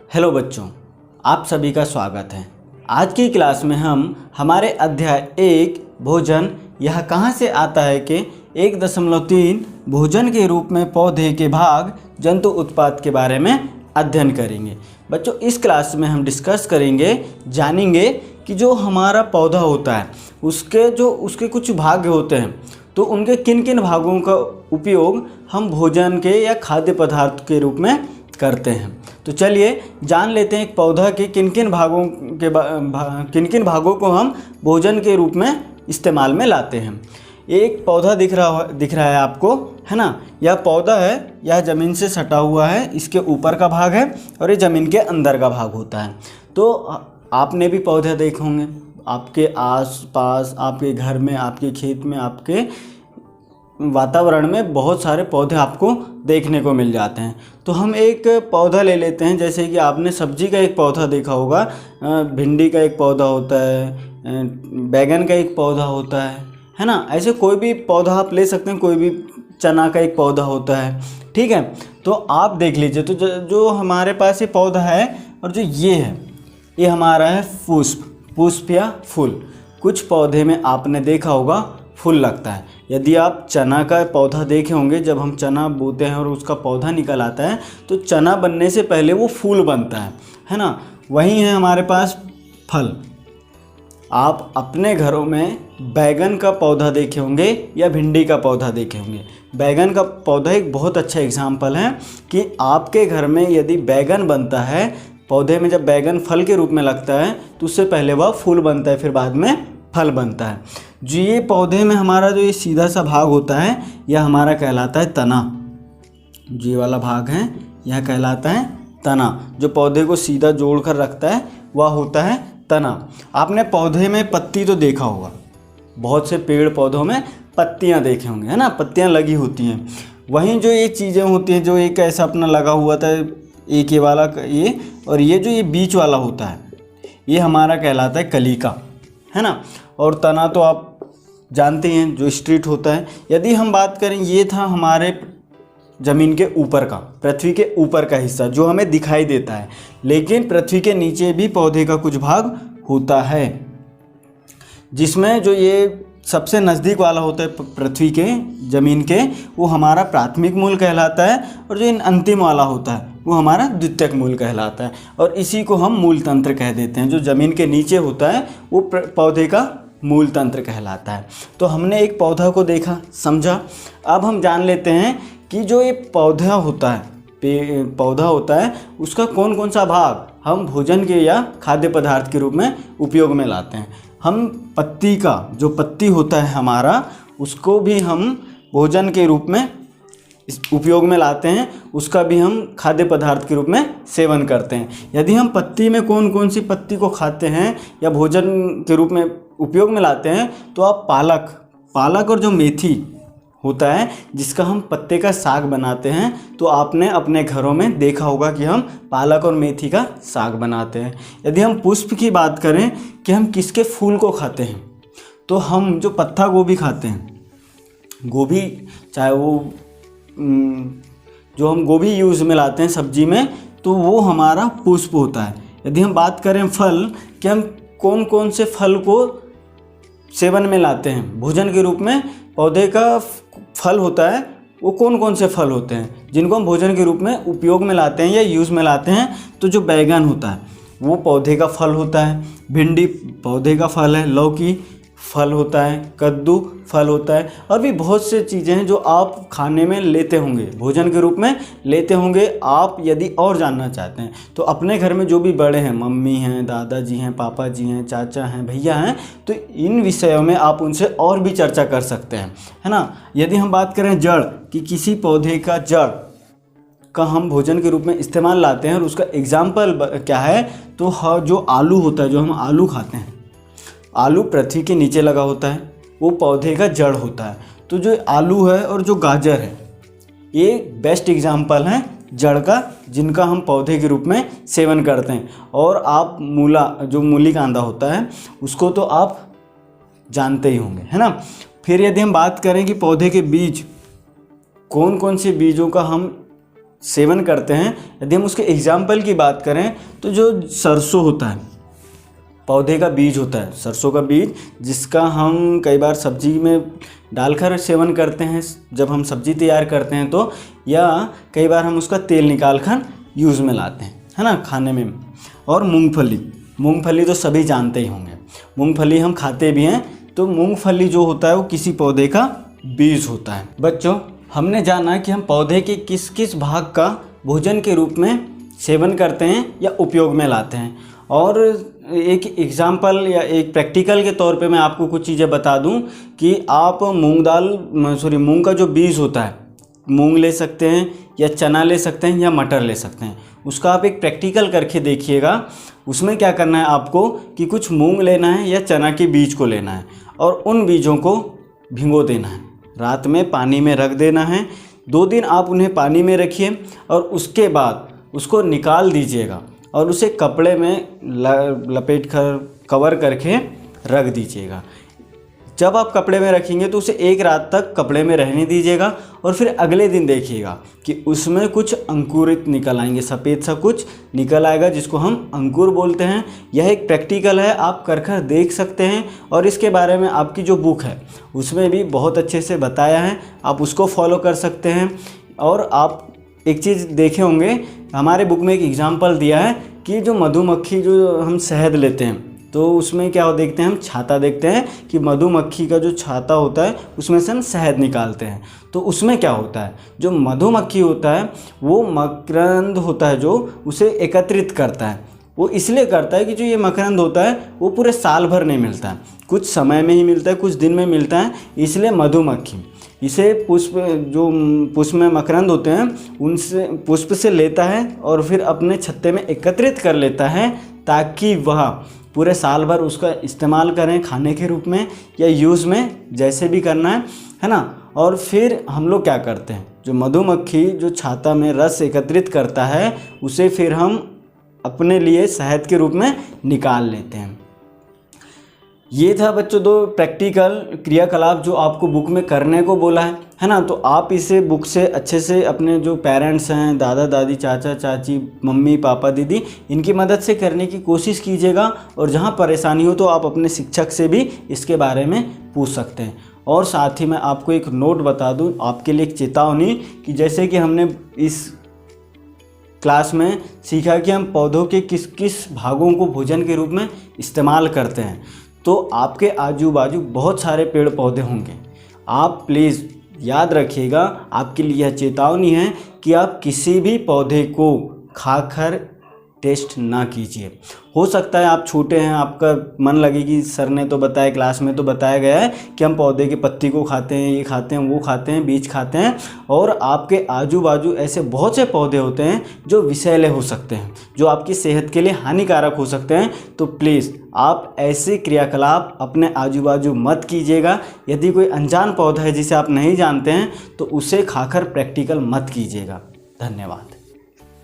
Hello बच्चों, आप सभी का स्वागत है। आज की क्लास में हम हमारे अध्याय 1 भोजन यह कहाँ से आता है के 1.3 भोजन के रूप में पौधे के भाग जंतु उत्पाद के बारे में अध्ययन करेंगे। बच्चों, इस क्लास में हम डिस्कस करेंगे, जानेंगे कि जो हमारा पौधा होता है उसके कुछ भाग होते हैं, तो उनके किन किन भागों का उपयोग हम भोजन के या खाद्य पदार्थ के रूप में करते हैं। तो चलिए जान लेते हैं एक पौधा के किन किन भागों को हम भोजन के रूप में इस्तेमाल में लाते हैं। एक पौधा दिख रहा है आपको, है ना। यह पौधा है, यह ज़मीन से सटा हुआ है, इसके ऊपर का भाग है और ये ज़मीन के अंदर का भाग होता है। तो आपने भी पौधे देखे होंगे, आपके आस-पास, आपके घर में, आपके खेत में, आपके वातावरण में बहुत सारे पौधे आपको देखने को मिल जाते हैं। तो हम एक पौधा ले लेते हैं, जैसे कि आपने सब्जी का एक पौधा देखा होगा, भिंडी का एक पौधा होता है, बैगन का एक पौधा होता है ना। ऐसे कोई भी पौधा आप ले सकते हैं, कोई भी चना का एक पौधा होता है, ठीक है। तो आप देख लीजिए, तो जो हमारे पास ये पौधा है और जो ये है, ये हमारा है पुष्प या फूल। कुछ पौधे में आपने देखा होगा फूल लगता है। यदि आप चना का पौधा देखे होंगे, जब हम चना बोते हैं और उसका पौधा निकल आता है तो चना बनने से पहले वो फूल बनता है ना। वहीं है हमारे पास फल। आप अपने घरों में बैगन का पौधा देखे होंगे या भिंडी का पौधा देखे होंगे। बैगन का पौधा एक बहुत अच्छा एग्जाम्पल है कि आपके घर में यदि बैगन बनता है, पौधे में जब बैगन फल के रूप में लगता है तो उससे पहले वह फूल बनता है, फिर बाद में फल बनता है। जो ये पौधे में हमारा जो ये सीधा सा भाग होता है, यह हमारा कहलाता है तना। जो ये वाला भाग है यह कहलाता है तना। जो पौधे को सीधा जोड़ कर रखता है वह होता है तना। आपने पौधे में पत्ती तो देखा होगा, बहुत से पेड़ पौधों में पत्तियां देखे होंगे, है ना, पत्तियां लगी होती हैं। वहीं जो ये चीज़ें होती हैं, जो एक ऐसा अपना लगा हुआ था, एक ये वाला ये, और ये जो ये बीच वाला होता है, ये हमारा कहलाता है कलिका, है ना। और तना तो आप जानते हैं जो स्ट्रीट होता है। यदि हम बात करें, ये था हमारे ज़मीन के ऊपर का, पृथ्वी के ऊपर का हिस्सा जो हमें दिखाई देता है, लेकिन पृथ्वी के नीचे भी पौधे का कुछ भाग होता है, जिसमें जो ये सबसे नज़दीक वाला होता है पृथ्वी के, ज़मीन के, वो हमारा प्राथमिक मूल कहलाता है, और जो अंतिम वाला होता है वो हमारा द्वितीयक मूल कहलाता है। और इसी को हम मूल तंत्र कह देते हैं। जो ज़मीन के नीचे होता है वो पौधे का मूल तंत्र कहलाता है। तो हमने एक पौधा को देखा, समझा। अब हम जान लेते हैं कि जो ये पौधा होता है उसका कौन कौन सा भाग हम भोजन के या खाद्य पदार्थ के रूप में उपयोग में लाते हैं। हम पत्ती का, जो पत्ती होता है हमारा, उसको भी हम भोजन के रूप में उपयोग में लाते हैं, उसका भी हम खाद्य पदार्थ के रूप में सेवन करते हैं। यदि हम पत्ती में कौन कौन सी पत्ती को खाते हैं या भोजन के रूप में उपयोग में लाते हैं, तो आप पालक और जो मेथी होता है, जिसका हम पत्ते का साग बनाते हैं, तो आपने अपने घरों में देखा होगा कि हम पालक और मेथी का साग बनाते हैं। यदि हम पुष्प की बात करें कि हम किसके फूल को खाते हैं, तो हम जो पत्ता गोभी खाते हैं, गोभी, चाहे वो जो हम गोभी यूज़ में लाते हैं सब्जी में, तो वो हमारा पुष्प होता है। यदि हम बात करें फल, कि हम कौन कौन से फल को सेवन में लाते हैं भोजन के रूप में, पौधे का फल होता है, वो कौन कौन से फल होते हैं जिनको हम भोजन के रूप में उपयोग में लाते हैं या यूज़ में लाते हैं। तो जो बैगन होता है वो पौधे का फल होता है, भिंडी पौधे का फल है, लौकी फल होता है, कद्दू फल होता है, और भी बहुत से चीज़ें हैं जो आप खाने में लेते होंगे, भोजन के रूप में लेते होंगे। आप यदि और जानना चाहते हैं तो अपने घर में जो भी बड़े हैं, मम्मी हैं, दादाजी हैं, पापा जी हैं, चाचा हैं, भैया हैं, तो इन विषयों में आप उनसे और भी चर्चा कर सकते हैं, है ना। यदि हम बात करें जड़, कि किसी पौधे का जड़ का हम भोजन के रूप में इस्तेमाल लाते हैं, और उसका एग्जाम्पल क्या है, तो जो आलू होता है, जो हम आलू खाते हैं, आलू पृथ्वी के नीचे लगा होता है, वो पौधे का जड़ होता है। तो जो आलू है और जो गाजर है, ये बेस्ट एग्जाम्पल हैं जड़ का, जिनका हम पौधे के रूप में सेवन करते हैं। और आप जो मूली कांदा होता है, उसको तो आप जानते ही होंगे, है ना। फिर यदि हम बात करें कि पौधे के बीज, कौन कौन से बीजों का हम सेवन करते हैं। यदि हम उसके एग्जाम्पल की बात करें तो जो सरसों होता है, पौधे का बीज होता है, सरसों का बीज, जिसका हम कई बार सब्जी में डालकर सेवन करते हैं जब हम सब्जी तैयार करते हैं तो, या कई बार हम उसका तेल निकाल कर यूज़ में लाते हैं, है ना, खाने में। और मूंगफली तो सभी जानते ही होंगे, मूंगफली हम खाते भी हैं। तो मूंगफली जो होता है वो किसी पौधे का बीज होता है। बच्चों, हमने जाना कि हम पौधे के किस किस भाग का भोजन के रूप में सेवन करते हैं या उपयोग में लाते हैं। और एक एग्जाम्पल या एक प्रैक्टिकल के तौर पे मैं आपको कुछ चीज़ें बता दूं कि आप मूंग का जो बीज होता है, मूंग ले सकते हैं या चना ले सकते हैं या मटर ले सकते हैं। उसका आप एक प्रैक्टिकल करके देखिएगा। उसमें क्या करना है आपको कि कुछ मूंग लेना है या चना के बीज को लेना है और उन बीजों को भिगो देना है, रात में पानी में रख देना है। 2 दिन आप उन्हें पानी में रखिए और उसके बाद उसको निकाल दीजिएगा और उसे कपड़े में लपेट कर कवर करके रख दीजिएगा। जब आप कपड़े में रखेंगे तो उसे 1 रात तक कपड़े में रहने दीजिएगा और फिर अगले दिन देखिएगा कि उसमें कुछ अंकुरित निकल आएंगे, सफ़ेद सा कुछ निकल आएगा जिसको हम अंकुर बोलते हैं। यह एक प्रैक्टिकल है, आप कर देख सकते हैं। और इसके बारे में आपकी जो बुक है उसमें भी बहुत अच्छे से बताया है, आप उसको फॉलो कर सकते हैं। और आप एक चीज़ देखे होंगे, हमारे बुक में एक एग्जाम्पल दिया है कि जो मधुमक्खी, जो हम शहद लेते हैं तो उसमें क्या देखते हैं, हम छाता देखते हैं कि मधुमक्खी का जो छाता होता है उसमें से हम शहद निकालते हैं। तो उसमें क्या होता है, जो मधुमक्खी होता है वो मकरंद होता है जो उसे एकत्रित करता है। वो इसलिए करता है कि जो ये मकरंद होता है वो पूरे साल भर नहीं मिलता है, कुछ समय में ही मिलता है, कुछ दिन में मिलता है। इसलिए मधुमक्खी इसे पुष्प में मकरंद होते हैं उनसे, पुष्प से लेता है और फिर अपने छत्ते में एकत्रित कर लेता है ताकि वह पूरे साल भर उसका इस्तेमाल करें खाने के रूप में या यूज़ में, जैसे भी करना है ना। और फिर हम लोग क्या करते हैं, जो मधुमक्खी जो छाता में रस एकत्रित करता है उसे फिर हम अपने लिए शहद के रूप में निकाल लेते हैं। ये था बच्चों 2 प्रैक्टिकल क्रियाकलाप जो आपको बुक में करने को बोला है ना। तो आप इसे बुक से अच्छे से अपने जो पेरेंट्स हैं, दादा दादी, चाचा चाची, मम्मी पापा दीदी, इनकी मदद से करने की कोशिश कीजिएगा। और जहाँ परेशानी हो तो आप अपने शिक्षक से भी इसके बारे में पूछ सकते हैं। और साथ ही मैं आपको एक नोट बता दूँ आपके लिए, एक चेतावनी, कि जैसे कि हमने इस क्लास में सीखा कि हम पौधों के किस किस भागों को भोजन के रूप में इस्तेमाल करते हैं, तो आपके आजू बाजू बहुत सारे पेड़ पौधे होंगे। आप प्लीज़ याद रखिएगा, आपके लिए यह चेतावनी है कि आप किसी भी पौधे को खाकर टेस्ट ना कीजिए। हो सकता है आप छोटे हैं, आपका मन लगे कि सर ने तो बताया, क्लास में तो बताया गया है कि हम पौधे की पत्ती को खाते हैं, ये खाते हैं, वो खाते हैं, बीज खाते हैं। और आपके आजू बाजू ऐसे बहुत से पौधे होते हैं जो विषैले हो सकते हैं, जो आपकी सेहत के लिए हानिकारक हो सकते हैं। तो प्लीज़ आप ऐसे क्रियाकलाप अपने आजू बाजू मत कीजिएगा। यदि कोई अनजान पौधा है जिसे आप नहीं जानते हैं तो उसे खाकर प्रैक्टिकल मत कीजिएगा। धन्यवाद।